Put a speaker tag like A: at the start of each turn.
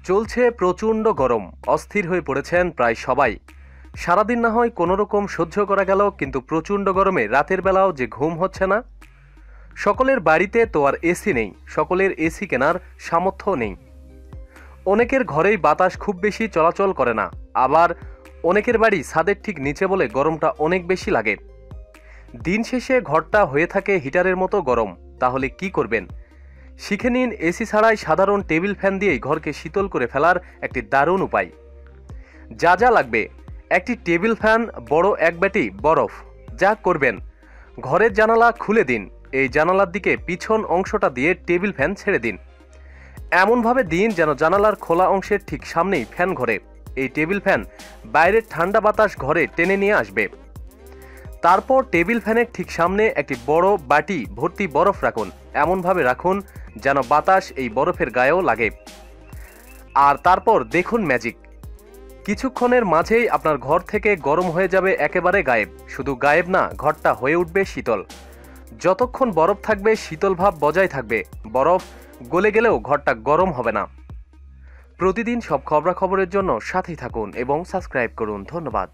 A: চলছে প্রচণ্ড গরম। অস্থির হয়ে পড়েছেন প্রায় সবাই। সারাদিন না হয় কোনো রকম সহ্য করা গেল, কিন্তু প্রচণ্ড গরমে রাতের বেলাও যে ঘুম হচ্ছে না। সকলের বাড়িতে তো আর এসি নেই, সকলের এসি কেনার সামর্থ্য নেই। অনেকের ঘরেই বাতাস খুব বেশি চলাচল করে না, আবার অনেকের বাড়ি ছাদের ঠিক নিচে বলে গরমটা অনেক বেশি লাগে। দিন শেষে ঘরটা হয়ে থাকে হিটারের মতো গরম। তাহলে কি করবেন? শিখে নিন এসি ছাড়াই সাধারণ টেবিল ফ্যান দিয়েই ঘরকে শীতল করে ফেলার একটি দারুণ উপায়। যা যা লাগবে: একটি টেবিল ফ্যান, বড় এক বাটি বরফ। যা করবেন, ঘরের জানালা খুলে দিন। এই জানালার দিকে পিছন অংশটা দিয়ে টেবিল ফ্যান ছেড়ে দিন। এমনভাবে দিন যেন জানালার খোলা অংশের ঠিক সামনেই ফ্যান ঘোরে। এই টেবিল ফ্যান বাইরের ঠান্ডা বাতাস ঘরে টেনে নিয়ে আসবে। তারপর টেবিল ফ্যানের ঠিক সামনে একটি বড় বাটি ভর্তি বরফ রাখুন। এমনভাবে রাখুন যেন বাতাস এই বরফের গায়েও লাগে। আর তারপর দেখুন ম্যাজিক। কিছুক্ষণের মাঝেই আপনার ঘর থেকে গরম হয়ে যাবে একেবারে গায়েব। শুধু গায়েব না, ঘরটা হয়ে উঠবে শীতল। যতক্ষণ বরফ থাকবে শীতল ভাব বজায় থাকবে। বরফ গলে গেলেও ঘরটা গরম হবে না। প্রতিদিন সব খবরাখবরের জন্য সাথেই থাকুন এবং সাবস্ক্রাইব করুন। ধন্যবাদ।